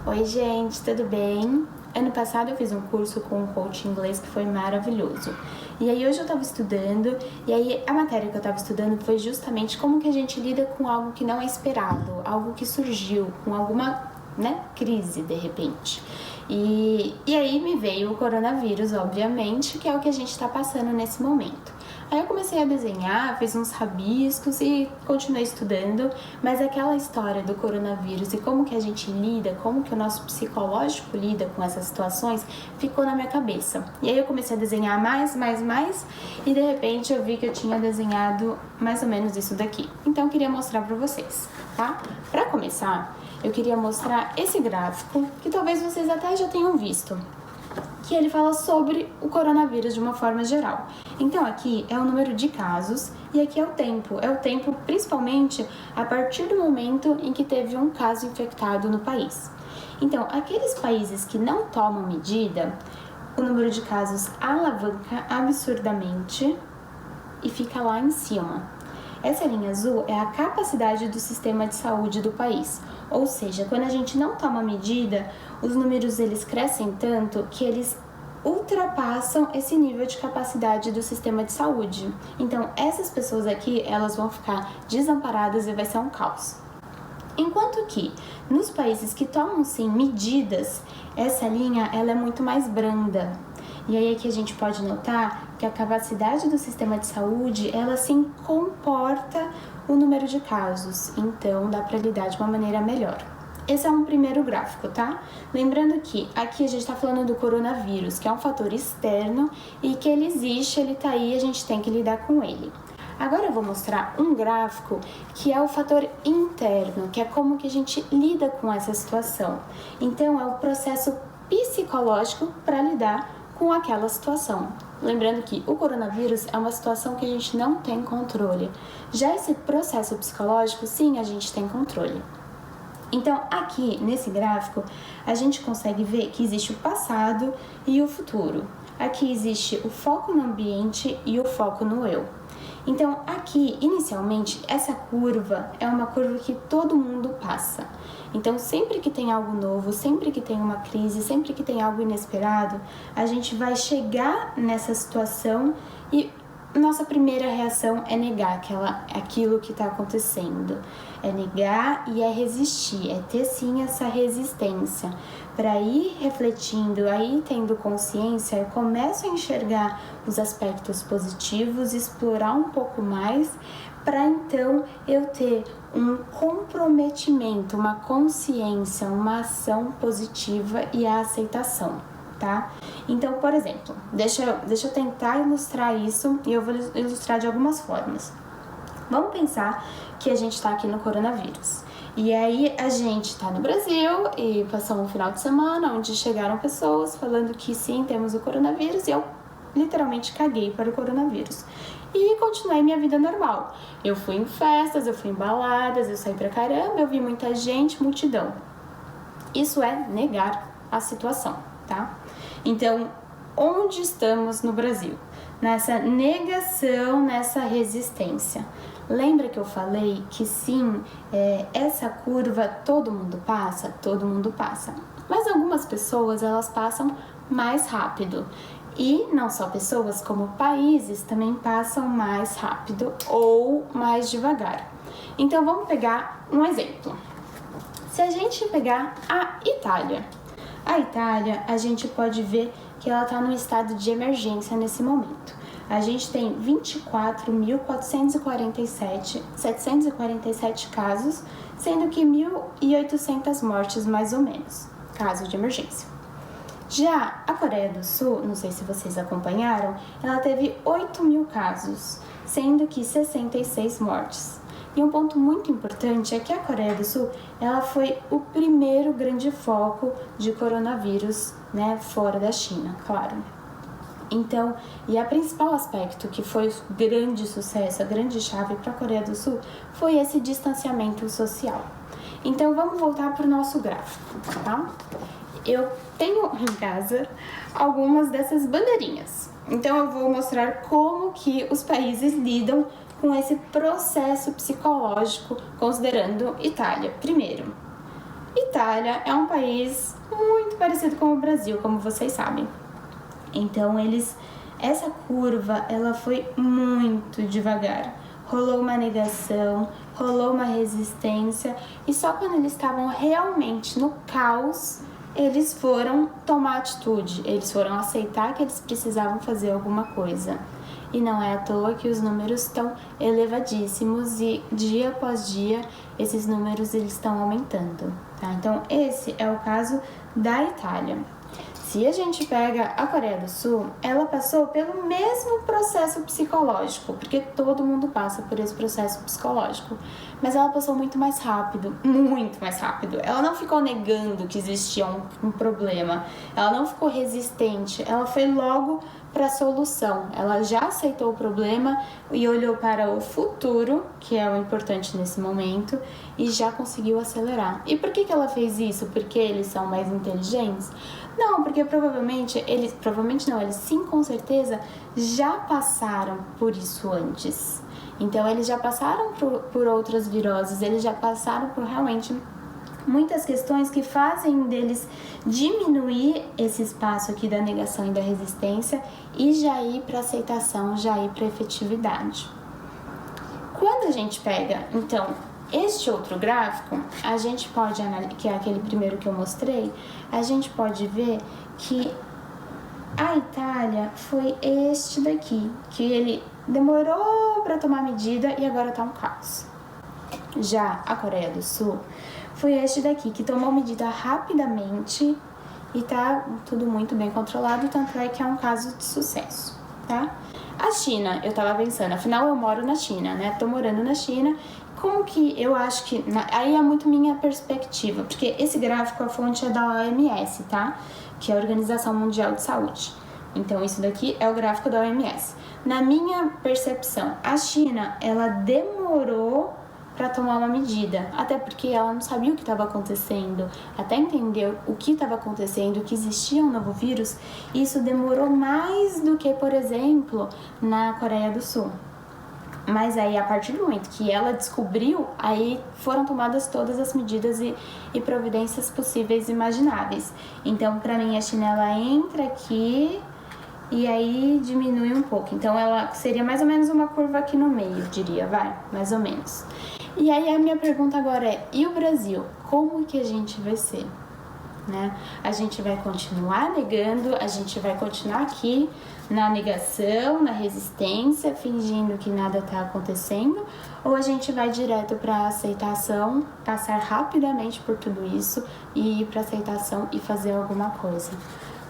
Oi, gente, tudo bem? Ano passado eu fiz um curso com um coach inglês que foi maravilhoso. E aí hoje eu tava estudando, e aí a matéria que eu tava estudando foi justamente como que a gente lida com algo que não é esperado, algo que surgiu, com alguma, crise de repente. E aí me veio o coronavírus, obviamente, que é o que a gente tá passando nesse momento. Aí eu comecei a desenhar, fiz uns rabiscos e continuei estudando, mas aquela história do coronavírus e como que a gente lida, como que o nosso psicológico lida com essas situações, ficou na minha cabeça. E aí eu comecei a desenhar mais, e de repente eu vi que eu tinha desenhado mais ou menos isso daqui. Então eu queria mostrar pra vocês, tá? Pra começar, eu queria mostrar esse gráfico, que talvez vocês até já tenham visto, que ele fala sobre o coronavírus de uma forma geral. Então aqui é o número de casos e aqui é o tempo principalmente a partir do momento em que teve um caso infectado no país. Então, aqueles países que não tomam medida, o número de casos alavanca absurdamente e fica lá em cima. Essa linha azul é a capacidade do sistema de saúde do país, ou seja, quando a gente não toma medida, os números eles crescem tanto que eles ultrapassam esse nível de capacidade do sistema de saúde. Então, essas pessoas aqui, elas vão ficar desamparadas e vai ser um caos. Enquanto que nos países que tomam sim medidas, essa linha ela é muito mais branda. E aí aqui a gente pode notar que a capacidade do sistema de saúde, ela sim comporta o número de casos, então dá para lidar de uma maneira melhor. Esse é um primeiro gráfico, tá? Lembrando que aqui a gente tá falando do coronavírus, que é um fator externo e que ele existe, ele tá aí, a gente tem que lidar com ele. Agora eu vou mostrar um gráfico que é o fator interno, que é como que a gente lida com essa situação. Então, é o processo psicológico para lidar com aquela situação. Lembrando que o coronavírus é uma situação que a gente não tem controle. Já esse processo psicológico, sim, a gente tem controle. Então, aqui nesse gráfico, a gente consegue ver que existe o passado e o futuro. Aqui existe o foco no ambiente e o foco no eu. Então, aqui, inicialmente, essa curva é uma curva que todo mundo passa. Então, sempre que tem algo novo, sempre que tem uma crise, sempre que tem algo inesperado, a gente vai chegar nessa situação e nossa primeira reação é negar aquilo que está acontecendo. É negar e é resistir, é ter sim essa resistência. Para ir refletindo, aí tendo consciência, eu começo a enxergar os aspectos positivos, explorar um pouco mais, para então eu ter um comprometimento, uma consciência, uma ação positiva e a aceitação, tá? Então, por exemplo, deixa eu tentar ilustrar isso e eu vou ilustrar de algumas formas. Vamos pensar que a gente está aqui no coronavírus. E aí a gente está no Brasil e passou um final de semana onde chegaram pessoas falando que sim, temos o coronavírus, e eu literalmente caguei para o coronavírus. E continuei minha vida normal. Eu fui em festas, eu fui em baladas, eu saí pra caramba, eu vi muita gente, multidão. Isso é negar a situação, tá? Então, onde estamos no Brasil? Nessa negação, nessa resistência. Lembra que eu falei que sim, essa curva todo mundo passa? Todo mundo passa. Mas algumas pessoas, elas passam mais rápido. E não só pessoas, como países também passam mais rápido ou mais devagar. Então vamos pegar um exemplo. Se a gente pegar a Itália, a gente pode ver que ela está no estado de emergência nesse momento. A gente tem 24.747 casos, sendo que 1.800 mortes mais ou menos, caso de emergência. Já a Coreia do Sul, não sei se vocês acompanharam, ela teve 8.000 casos, sendo que 66 mortes. E um ponto muito importante é que a Coreia do Sul, ela foi o primeiro grande foco de coronavírus, fora da China, claro. Então, e o principal aspecto que foi o grande sucesso, a grande chave para a Coreia do Sul, foi esse distanciamento social. Então, vamos voltar para o nosso gráfico, tá? Eu tenho em casa algumas dessas bandeirinhas. Então, eu vou mostrar como que os países lidam com esse processo psicológico, considerando Itália. Primeiro, Itália é um país muito parecido com o Brasil, como vocês sabem. Então essa curva, ela foi muito devagar. Rolou uma negação, rolou uma resistência, e só quando eles estavam realmente no caos, eles foram tomar atitude, eles foram aceitar que eles precisavam fazer alguma coisa. E não é à toa que os números estão elevadíssimos e dia após dia esses números eles estão aumentando, tá? Então esse é o caso da Itália. Se a gente pega a Coreia do Sul, ela passou pelo mesmo processo psicológico, porque todo mundo passa por esse processo psicológico, mas ela passou muito mais rápido, muito mais rápido. Ela não ficou negando que existia um problema, ela não ficou resistente, ela foi logo para a solução. Ela já aceitou o problema e olhou para o futuro, que é o importante nesse momento, e já conseguiu acelerar. E por que ela fez isso? Porque eles são mais inteligentes? Não, porque eles sim, com certeza, já passaram por isso antes. Então, eles já passaram por outras viroses, eles já passaram por realmente muitas questões que fazem deles diminuir esse espaço aqui da negação e da resistência e já ir para aceitação, já ir para efetividade. Quando a gente pega, então, este outro gráfico, a gente pode analisar, que é aquele primeiro que eu mostrei, a gente pode ver que a Itália foi este daqui, que ele demorou para tomar medida e agora tá um caos. Já a Coreia do Sul foi este daqui, que tomou medida rapidamente e tá tudo muito bem controlado, tanto é que é um caso de sucesso, tá? A China, eu tava pensando, afinal eu moro na China, né? Tô morando na China, como que eu acho que... Aí é muito minha perspectiva, porque esse gráfico, a fonte é da OMS, tá? Que é a Organização Mundial de Saúde. Então, isso daqui é o gráfico da OMS. Na minha percepção, a China, ela demorou para tomar uma medida, até porque ela não sabia o que estava acontecendo, até entender o que estava acontecendo, que existia um novo vírus. Isso demorou mais do que, por exemplo, na Coreia do Sul. Mas aí, a partir do momento que ela descobriu, aí foram tomadas todas as medidas e providências possíveis e imagináveis. Então, para mim, a China, ela entra aqui e aí diminui um pouco. Então, ela seria mais ou menos uma curva aqui no meio, diria, vai, mais ou menos. E aí, a minha pergunta agora é, e o Brasil? Como que a gente vai ser? Né? A gente vai continuar negando, a gente vai continuar aqui na negação, na resistência, fingindo que nada está acontecendo, ou a gente vai direto para a aceitação, passar rapidamente por tudo isso e ir para aceitação e fazer alguma coisa?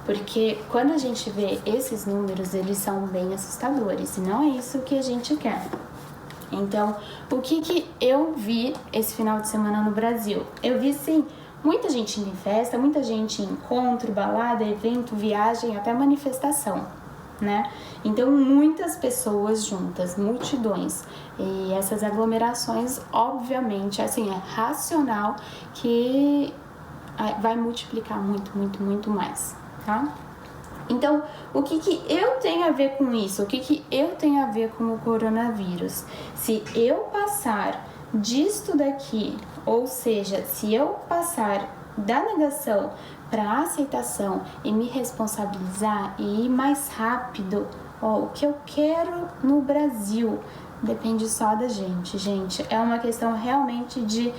Porque quando a gente vê esses números, eles são bem assustadores e não é isso que a gente quer. Então, o que eu vi esse final de semana no Brasil? Eu vi, sim, muita gente indo em festa, muita gente em encontro, balada, evento, viagem, até manifestação, né? Então, muitas pessoas juntas, multidões. E essas aglomerações, obviamente, assim, é racional que vai multiplicar muito mais, tá? Então, o que eu tenho a ver com isso? O que eu tenho a ver com o coronavírus? Se eu passar disto daqui, ou seja, se eu passar da negação para a aceitação e me responsabilizar e ir mais rápido, o que eu quero no Brasil depende só da gente, é uma questão realmente de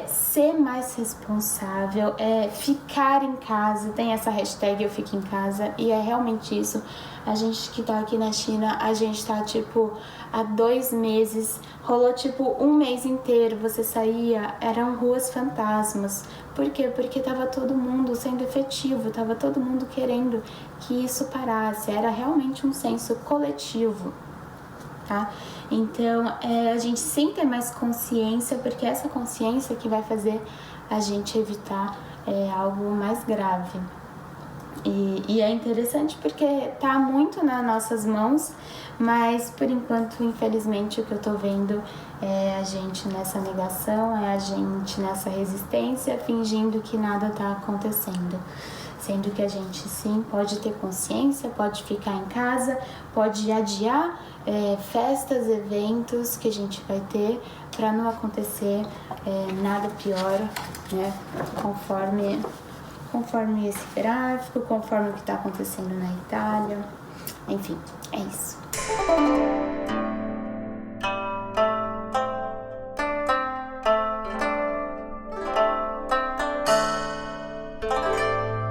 ser mais responsável, ficar em casa, tem essa hashtag eu fico em casa, e é realmente isso. A gente que tá aqui na China, a gente tá tipo há 2 meses, rolou tipo 1 mês inteiro, você saía, eram ruas fantasmas. Por quê? Porque tava todo mundo sendo efetivo, tava todo mundo querendo que isso parasse, era realmente um senso coletivo, tá? Então, a gente sim tem mais consciência, porque é essa consciência que vai fazer a gente evitar algo mais grave. E é interessante porque tá muito nas nossas mãos, mas por enquanto, infelizmente, o que eu tô vendo é a gente nessa negação, é a gente nessa resistência, fingindo que nada tá acontecendo. Sendo que a gente sim pode ter consciência, pode ficar em casa, pode adiar festas, eventos que a gente vai ter para não acontecer nada pior, né? Conforme esse gráfico, conforme o que está acontecendo na Itália. Enfim, é isso.